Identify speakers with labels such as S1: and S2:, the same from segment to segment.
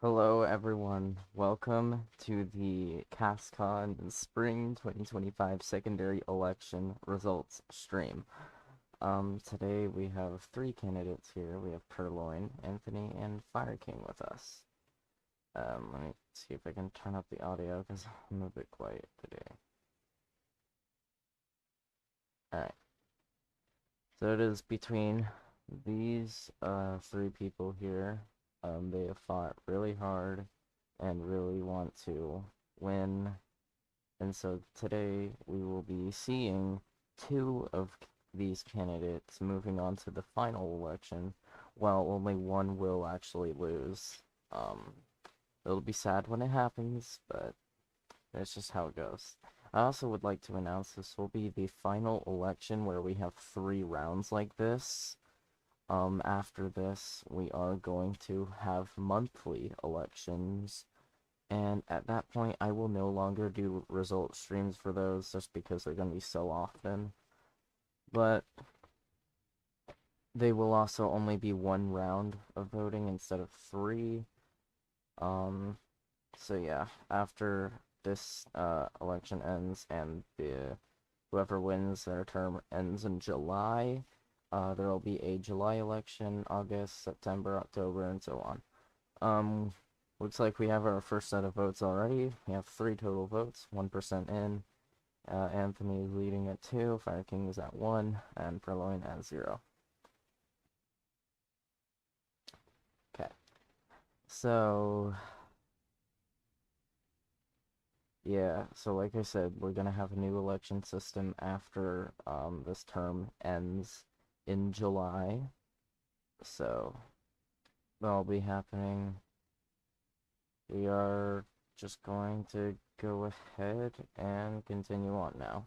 S1: Hello everyone, welcome to the Kaskon Spring 2025 Secondary Election Results stream. Today we have three candidates here. We have Purloin, Anthony, and Fire King with us. Let me see if I can turn up the audio because I'm a bit quiet today. Alright, so it is between these three people here. They have fought really hard and really want to win. And so today we will be seeing two of these candidates moving on to the final election, while only one will actually lose. It'll be sad when it happens, but that's just how it goes. I also would like to announce this will be the final election where we have 3 rounds like this. After this, we are going to have monthly elections, and at that point, I will no longer do result streams for those just because they're going to be so often. But they will also only be 1 round of voting instead of 3. So yeah, after this election ends and whoever wins their term ends in July, there will be a July election, August, September, October, and so on. Looks like we have our first set of votes already. We have 3 total votes, 1% in. Anthony is leading at 2, Fire King is at 1, and Purloin at 0. Okay. So, yeah, so like I said, we're gonna have a new election system after this term ends in July. So, that'll be happening. We are just going to go ahead and continue on now.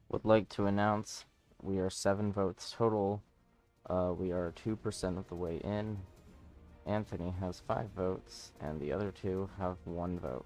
S1: Would like to announce we are 7 votes total. We are 2% of the way in. Anthony has 5 votes, and the other 2 have 1 vote.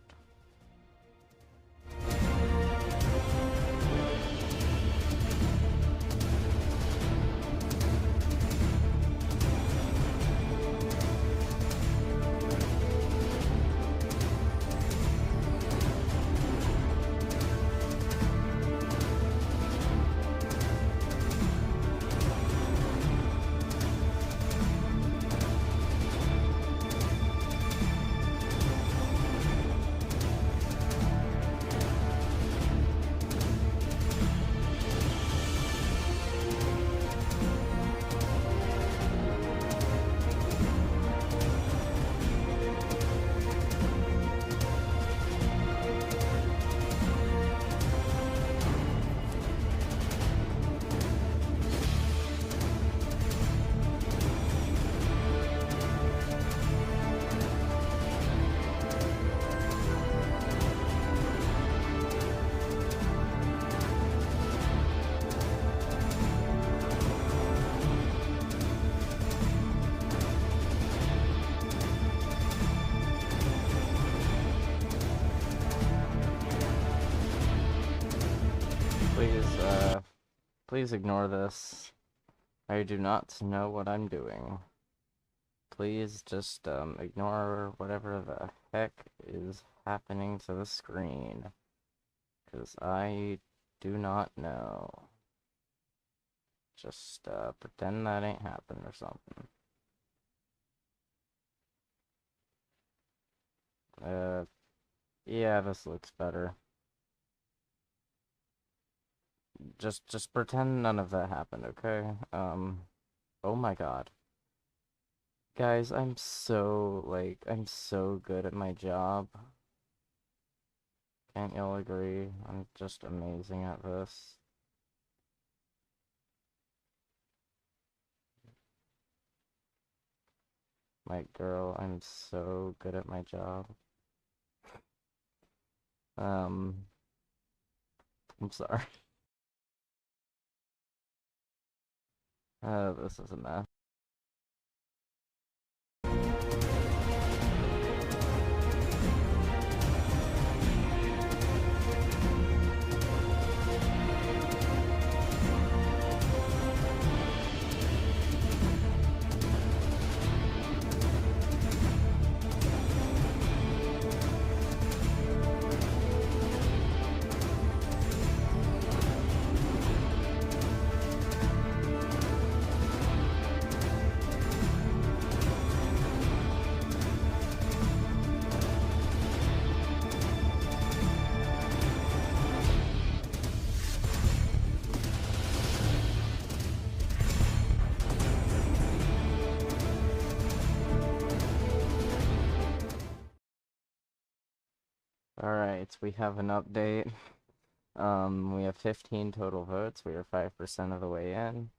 S1: Please ignore this. I do not know what I'm doing. Please just ignore whatever the heck is happening to the screen, because I do not know. Just pretend that ain't happened or something. Yeah, this looks better. Just pretend none of that happened, okay? Oh my god. Guys, I'm so, I'm so good at my job. Can't y'all agree? I'm just amazing at this. My girl, I'm so good at my job. I'm sorry. This is a mess. Alright, we have an update. We have 15 total votes. We are 5% of the way in.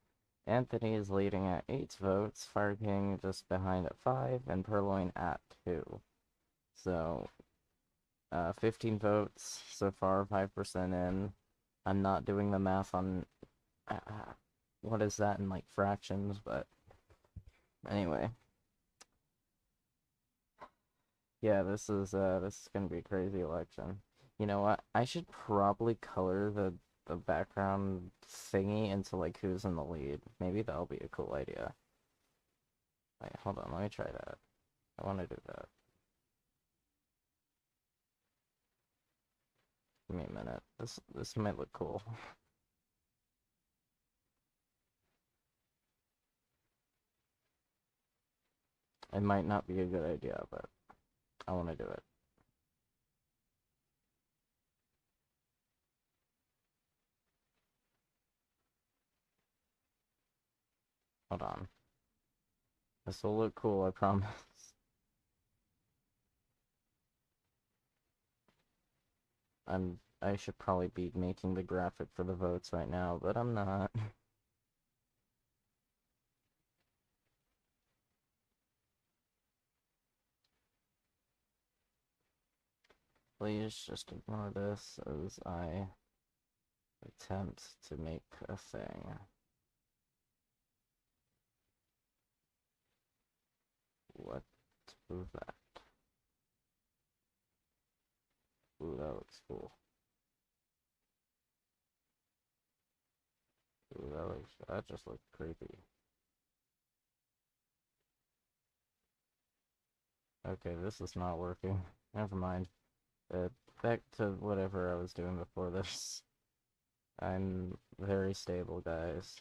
S1: Anthony is leading at 8 votes, Fire King just behind at 5, and Purloin at 2. So, 15 votes so far, 5% in. I'm not doing the math on what is that in like fractions, but anyway. Yeah, this is gonna be a crazy election. You know what? I should probably color the background thingy into like who's in the lead. Maybe that'll be a cool idea. Wait, hold on, let me try that. I want to do that. Give me a minute. This might look cool. It might not be a good idea, but I want to do it. Hold on. This will look cool, I promise. I should probably be making the graphic for the votes right now, but I'm not. Please just ignore this as I attempt to make a thing. What was that? Ooh, that looks cool. Ooh, that just looks creepy. Okay, this is not working. Never mind. Back to whatever I was doing before this. I'm very stable, guys.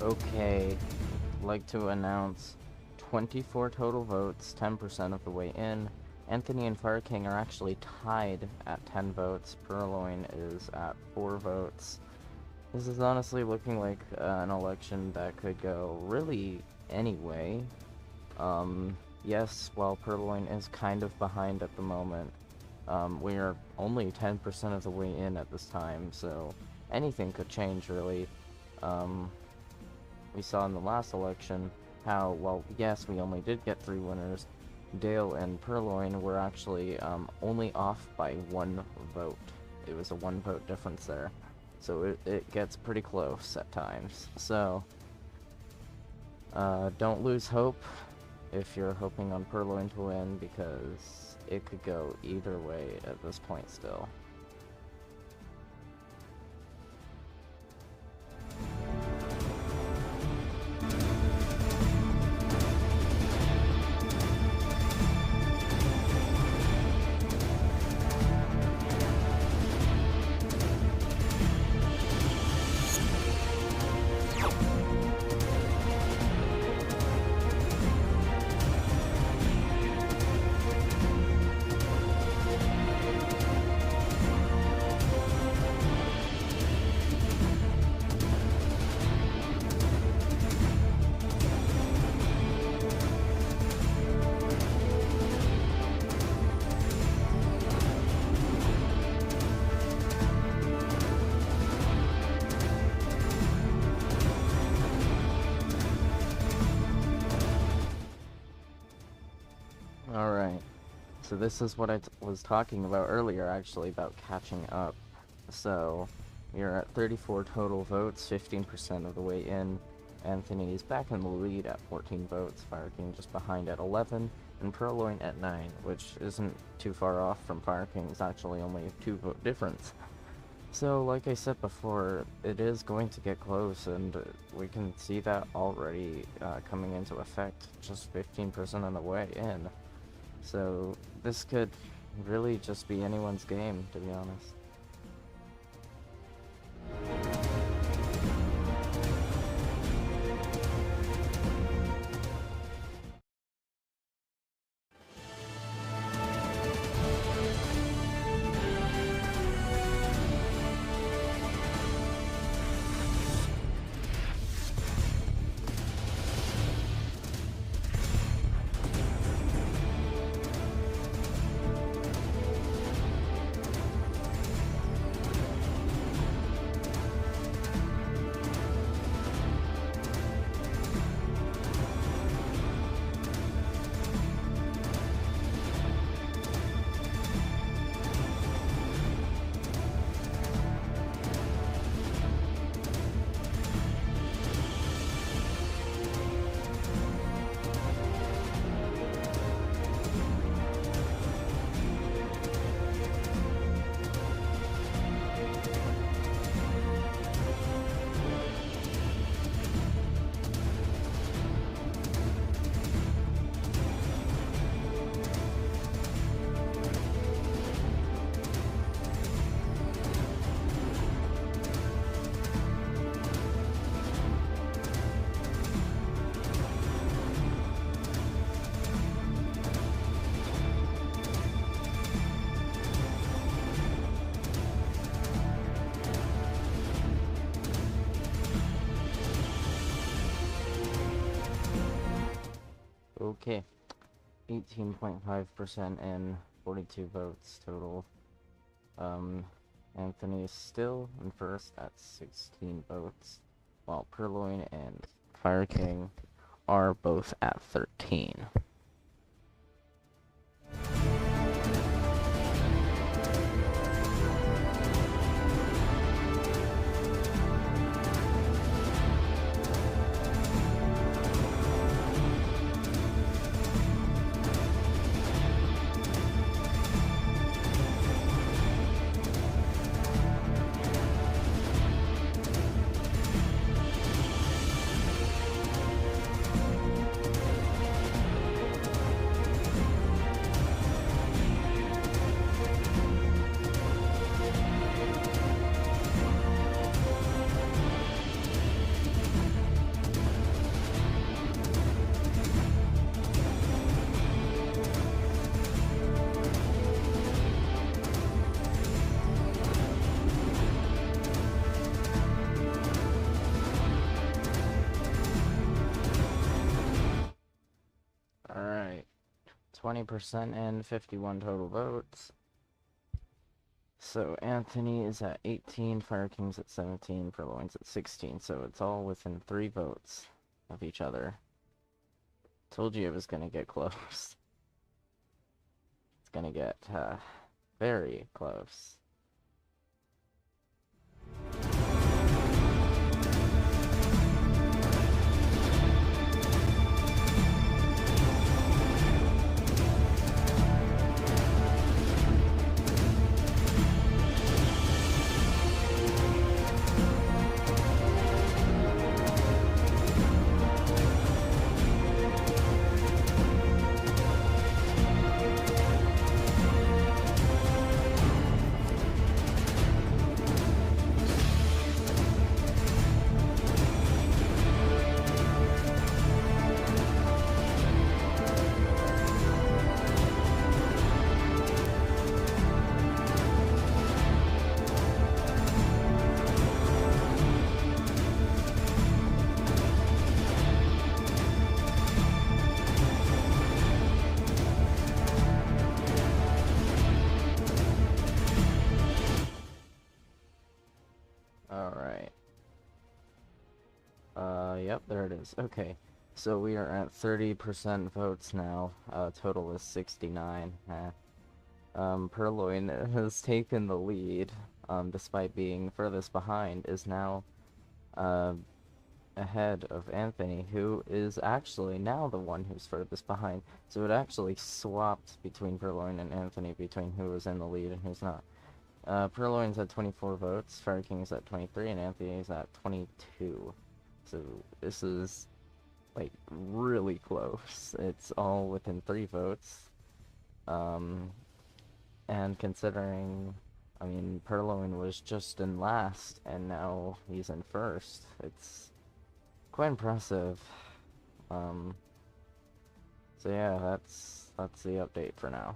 S1: Okay, I'd like to announce 24 total votes, 10% of the way in. Anthony and Fire King are actually tied at 10 votes. Purloin is at 4 votes. This is honestly looking like an election that could go really any way. Yes, while Purloin is kind of behind at the moment, we are only 10% of the way in at this time, so anything could change, really. We saw in the last election how, well, yes, we only did get 3 winners, Dale and Purloin were actually only off by 1 vote. It was a 1 vote difference there. So it gets pretty close at times. So don't lose hope if you're hoping on Purloin to win, because it could go either way at this point still. Alright, so this is what I was talking about earlier, actually, about catching up. So, you're at 34 total votes, 15% of the way in. Anthony is back in the lead at 14 votes, Fire King just behind at 11, and Purloin at 9, which isn't too far off from Fire King's, actually only a 2-vote difference. So, like I said before, it is going to get close, and we can see that already coming into effect, just 15% on the way in. So, this could really just be anyone's game, to be honest. Okay, 18.5% and 42 votes total. Anthony is still in first at 16 votes, while Purloin and Fire King are both at 13. Alright, 20% and 51 total votes. So Anthony is at 18, Fire King's at 17, Purloin's at 16, so it's all within 3 votes of each other. Told you it was gonna get close. gonna get very close. Alright. Yep, there it is. Okay, so we are at 30% votes now. Total is 69. Purloin has taken the lead, despite being furthest behind, is now, ahead of Anthony, who is actually now the one who's furthest behind. So it actually swapped between Purloin and Anthony, between who was in the lead and who's not. Purloin's at 24 votes, Fire King's at 23, and Anthony's at 22. So this is, like, really close. It's all within 3 votes. And considering, I mean, Purloin was just in last, and now he's in first, it's quite impressive. So yeah, that's the update for now.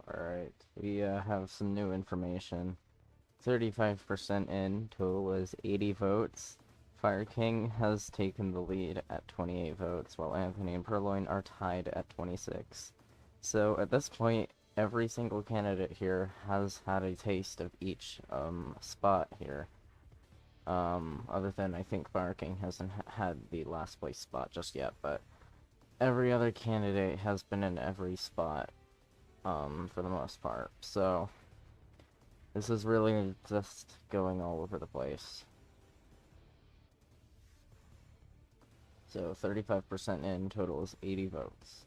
S1: Alright, we have some new information. 35% in, total is 80 votes. Fire King has taken the lead at 28 votes, while Anthony and Purloin are tied at 26. So at this point, every single candidate here has had a taste of each spot here. Other than, I think, Fire King hasn't had the last place spot just yet, but every other candidate has been in every spot, for the most part. So this is really just going all over the place. So 35% in, total is 80 votes.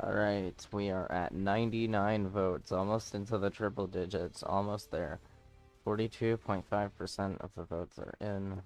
S1: Alright, we are at 99 votes, almost into the triple digits, almost there. 42.5% of the votes are in.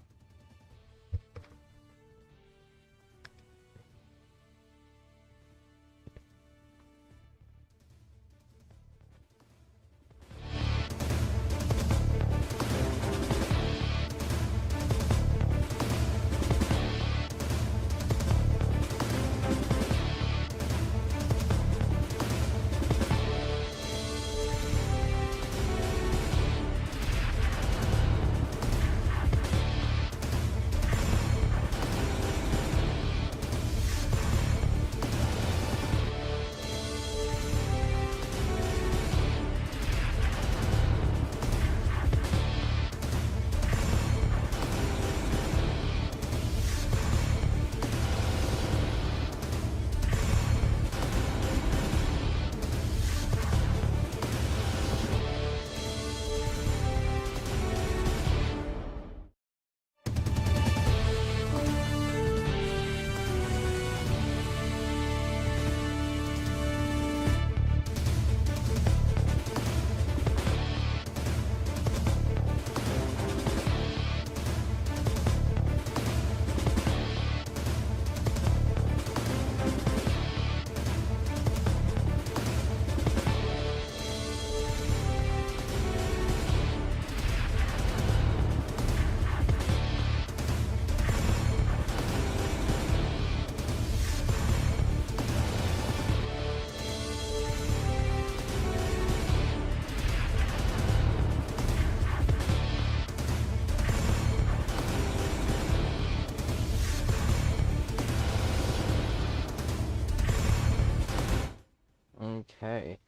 S1: Okay.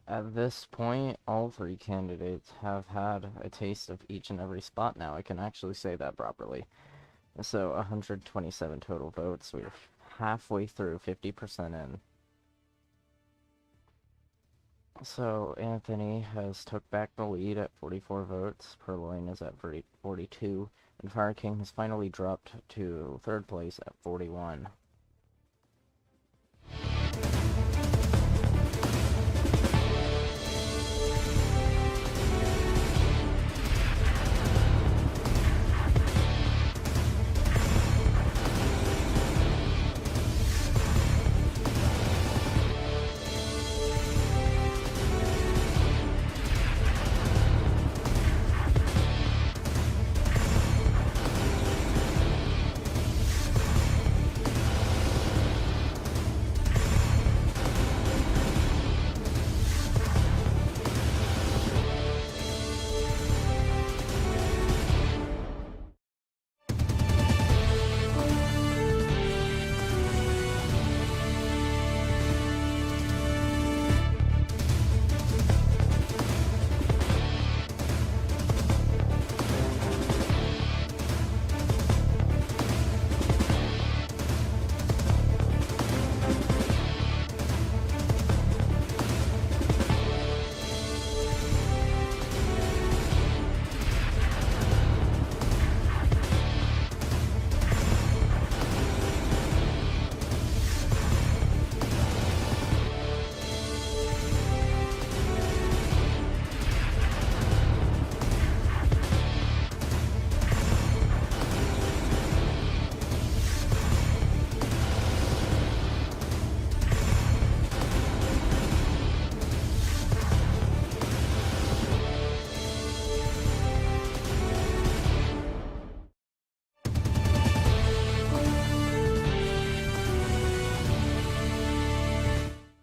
S1: At this point, all three candidates have had a taste of each and every spot now. I can actually say that properly. So, 127 total votes. We're halfway through, 50% in. So, Anthony has took back the lead at 44 votes. Purloin is at 42. And Fire King has finally dropped to third place at 41.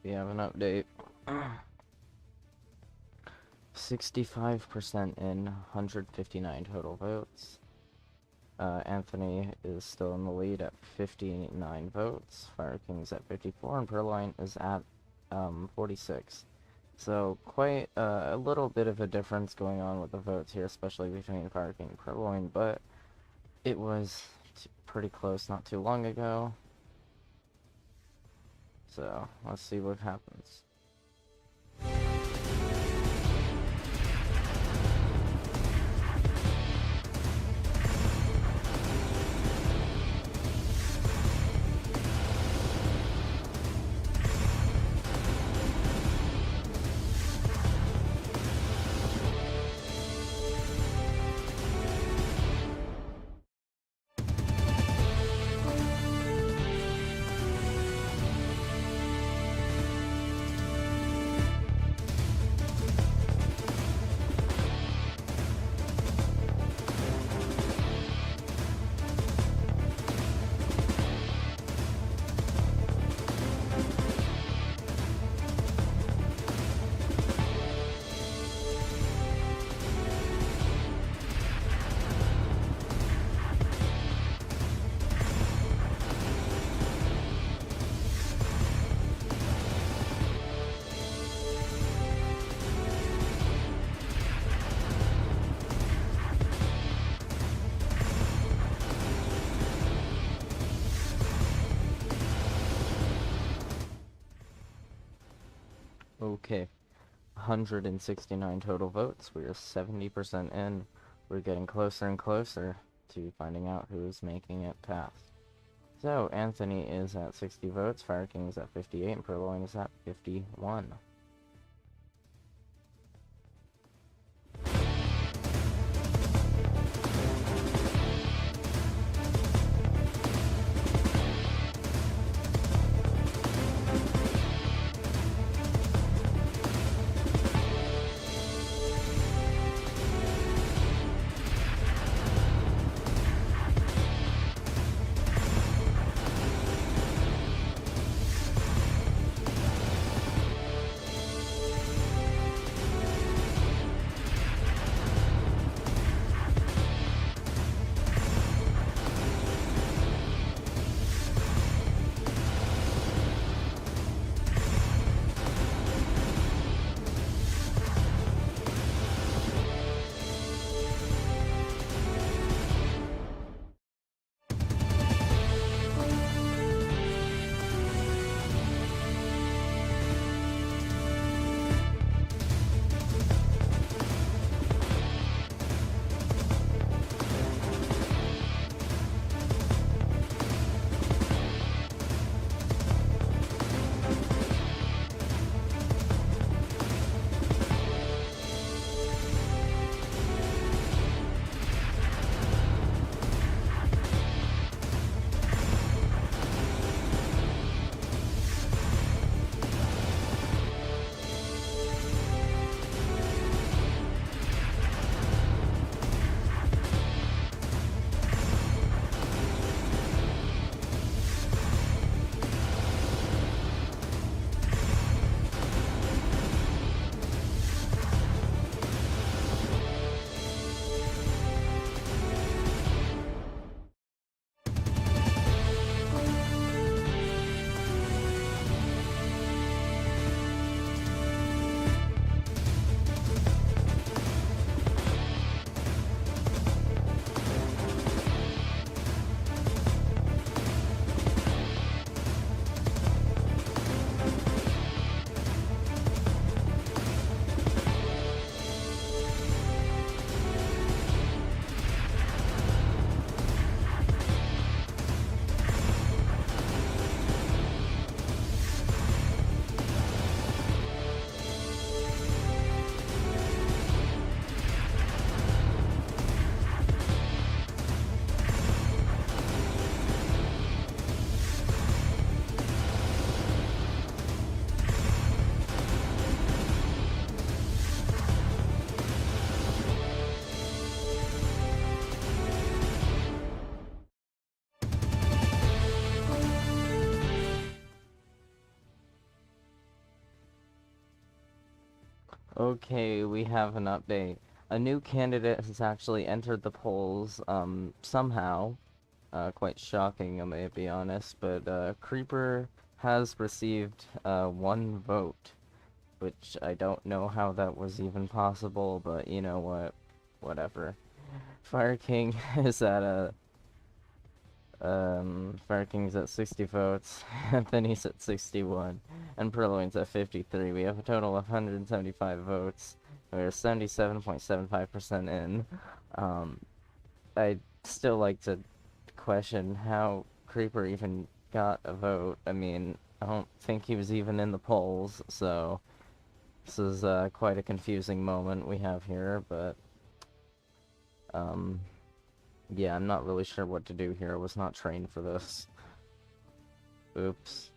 S1: We have an update. 65% in, 159 total votes. Anthony is still in the lead at 59 votes. Fire King's at 54, and Purloin is at 46. So quite a little bit of a difference going on with the votes here, especially between Fire King and Purloin, but it was pretty close not too long ago. So let's see what happens. Okay, 169 total votes. We are 70% in. We're getting closer and closer to finding out who's making it past. So, Anthony is at 60 votes, Fire King is at 58, and Purloin is at 51. Okay, we have an update. A new candidate has actually entered the polls, somehow. Quite shocking, I may be honest, but, Creeper has received, 1 vote, which I don't know how that was even possible, but you know what? Whatever. Fire King is at Fire King's at 60 votes, Anthony's at 61, and Purloin's at 53. We have a total of 175 votes. We're 77.75% in. I'd still like to question how Creeper even got a vote. I mean, I don't think he was even in the polls, so this is quite a confusing moment we have here, but yeah, I'm not really sure what to do here. I was not trained for this. Oops.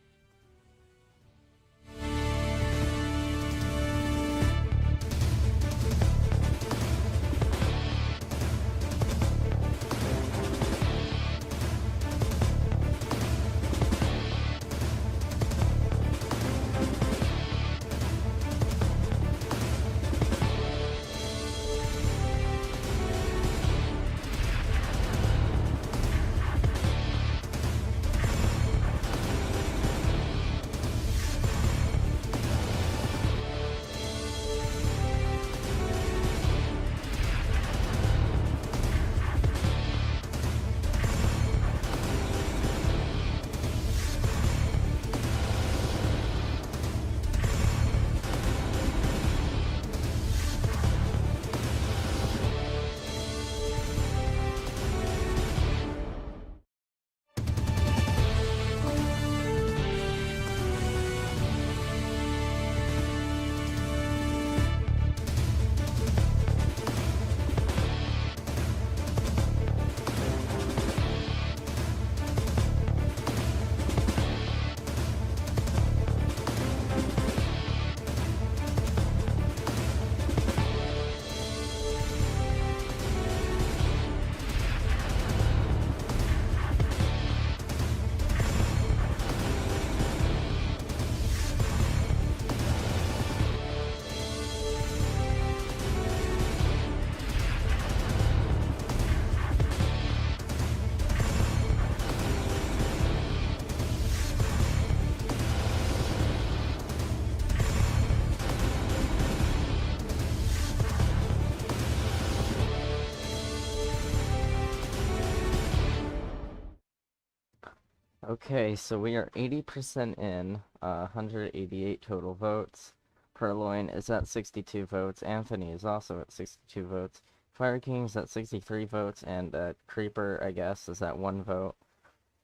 S1: Okay, so we are 80% in, 188 total votes. Purloin is at 62 votes. Anthony is also at 62 votes. Fire King is at 63 votes, and Creeper, I guess, is at 1 vote.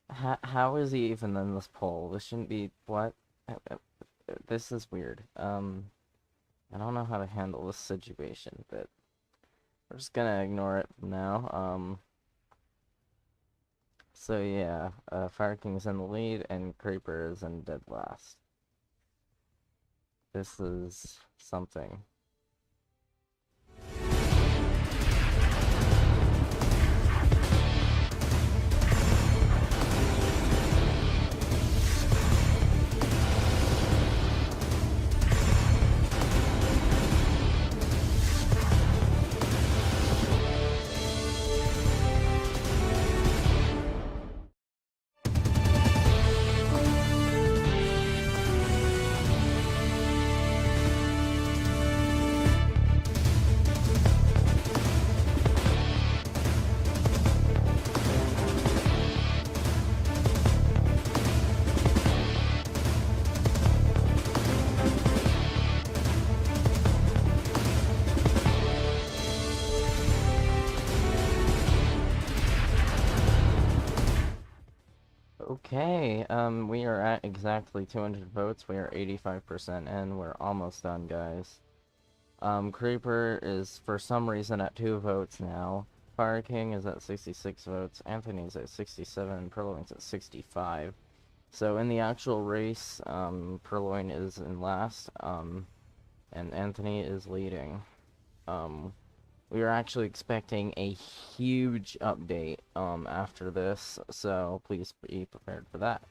S1: How is he even in this poll? This shouldn't be... What? This is weird. I don't know how to handle this situation, but we're just gonna ignore it now. So yeah, Fire King is in the lead, and Creeper is in dead last. This is something. Okay, we are at exactly 200 votes. We are 85% in. We're almost done, guys. Creeper is, for some reason, at 2 votes now. Fire King is at 66 votes. Anthony's at 67, and Purloin's at 65. So in the actual race, Purloin is in last, and Anthony is leading. We are actually expecting a huge update after this, so please be prepared for that.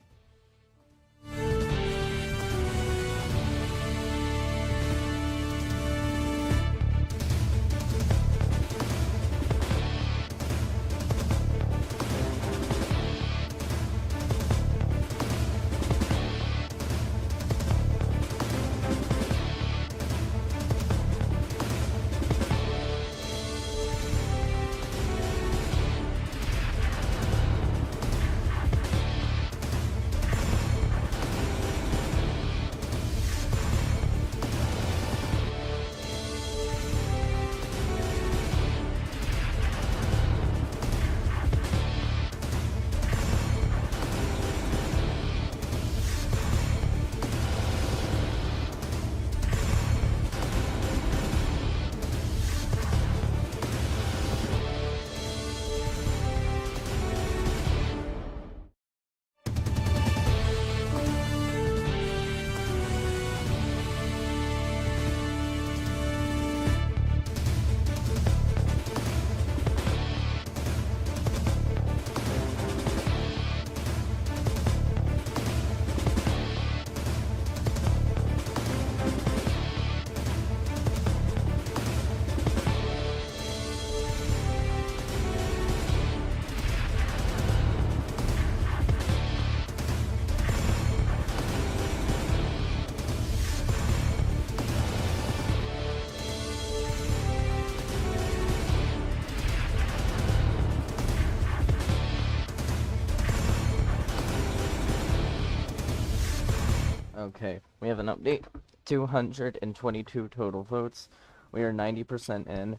S1: Okay, we have an update. 222 total votes. We are 90% in.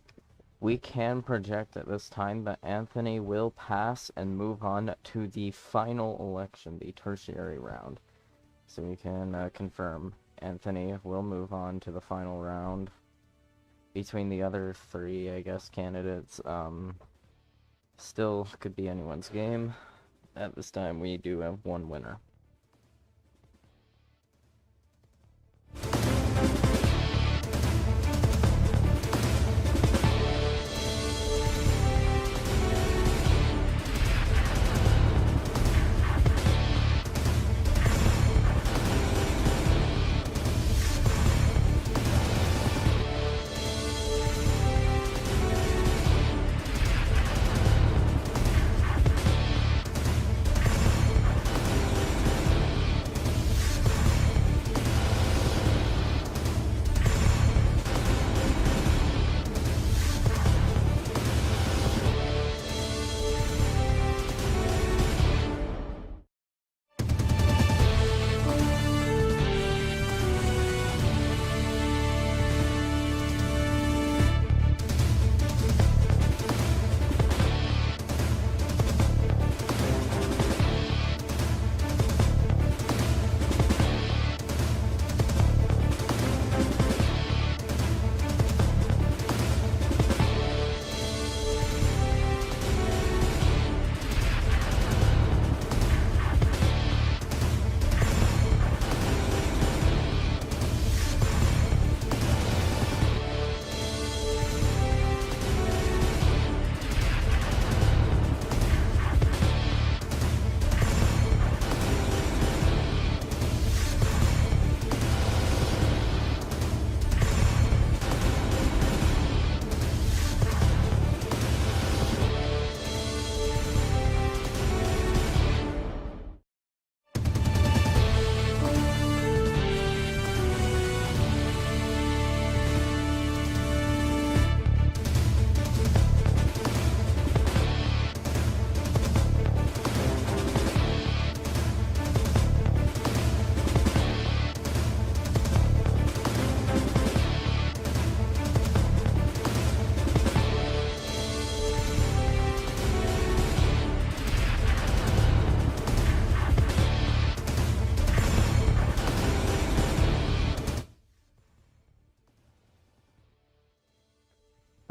S1: We can project at this time that Anthony will pass and move on to the final election, the tertiary round. So we can confirm Anthony will move on to the final round. Between the other 3, I guess, candidates, still could be anyone's game. At this time, we do have 1 winner.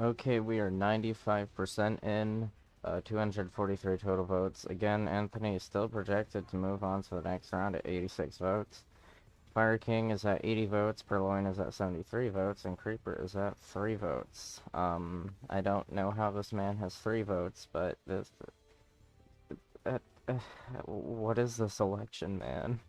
S1: Okay, we are 95% in, 243 total votes. Again, Anthony is still projected to move on to the next round at 86 votes. Fire King is at 80 votes, Purloin is at 73 votes, and Creeper is at 3 votes. I don't know how this man has 3 votes, but this... Uh, uh, what is this election, man?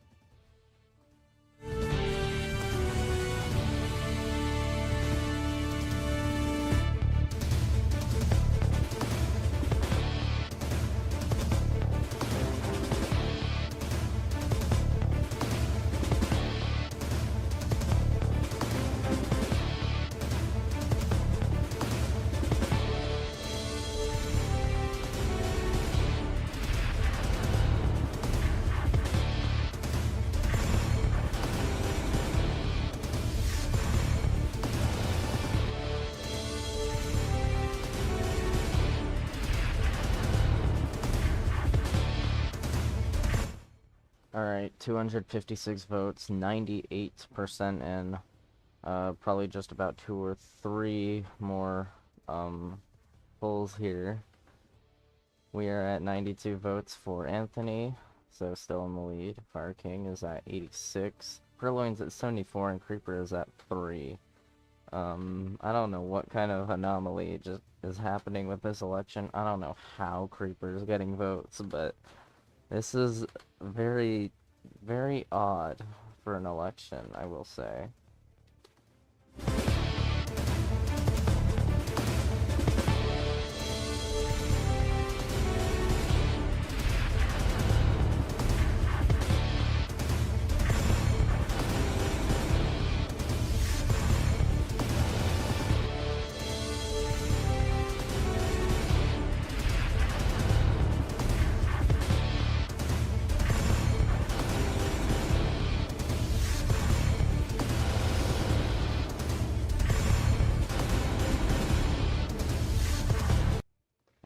S1: Alright, 256 votes, 98% in. Probably just about 2 or 3 more, polls here. We are at 92 votes for Anthony, so still in the lead. Fire King is at 86. Purloin's at 74, and Creeper is at 3. I don't know what kind of anomaly just is happening with this election. I don't know how Creeper is getting votes, but this is very, very odd for an election, I will say.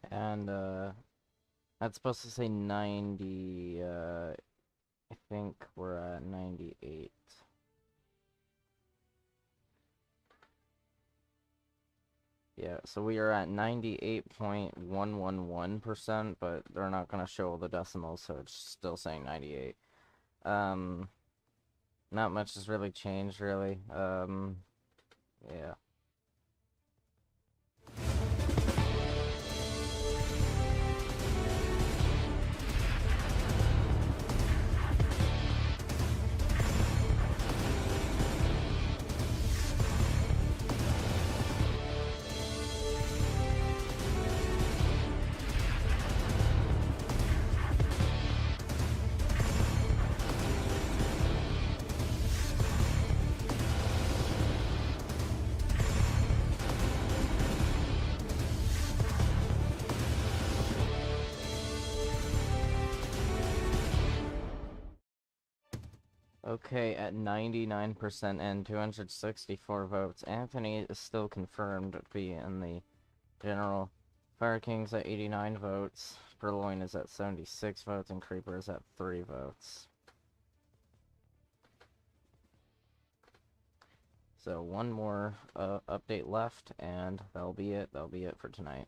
S1: And, that's supposed to say 90, I think we're at 98. Yeah, so we are at 98.111%, but they're not gonna show all the decimals, so it's still saying 98. Not much has really changed, really. Yeah. Okay, at 99% and 264 votes, Anthony is still confirmed to be in the general. Fire King's at 89 votes, Purloin is at 76 votes, and Creeper is at 3 votes. So one more update left, and that'll be it. That'll be it for tonight.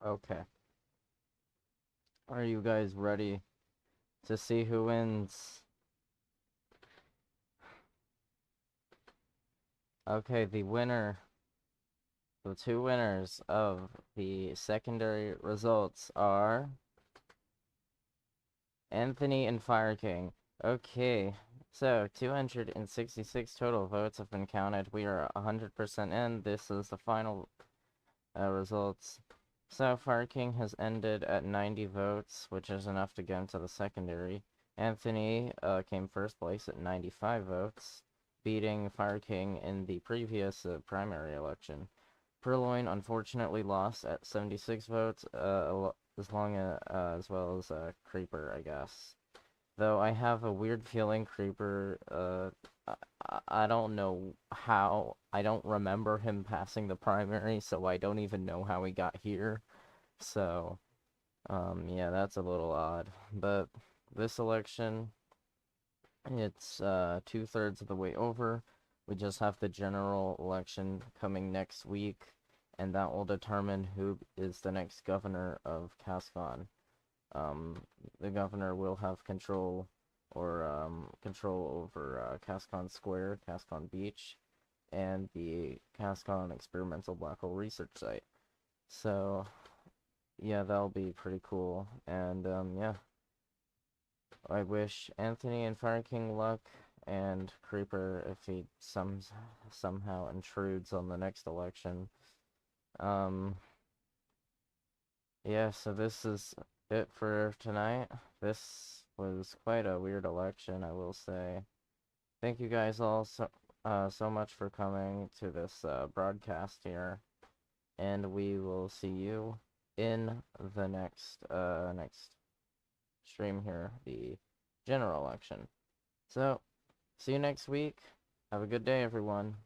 S1: Okay. Are you guys ready to see who wins? Okay, the two winners of the secondary results are Anthony and Fire King. Okay, so 266 total votes have been counted. We are 100% in. This is the final results. So Fire King has ended at 90 votes, which is enough to get into the secondary. Anthony came first place at 95 votes, beating Fire King in the previous primary election. Purloin unfortunately lost at 76 votes, as well as Creeper, I guess. Though I have a weird feeling Creeper, I don't know how. I don't remember him passing the primary, so I don't even know how he got here. So, yeah, that's a little odd. But this election, it's 2/3 of the way over. We just have the general election coming next week, and that will determine who is the next governor of Kaskon. The governor will have control over Kaskon Square, Kaskon Beach, and the Kaskon Experimental Black Hole Research Site. So, yeah, that'll be pretty cool. And, yeah. I wish Anthony and Fire King luck, and Creeper if he somehow intrudes on the next election. Um, yeah, so this is it for tonight. This was quite a weird election, I will say. Thank you guys all so much for coming to this broadcast here, and we will see you in the next stream here, the general election. So, see you next week. Have a good day, everyone.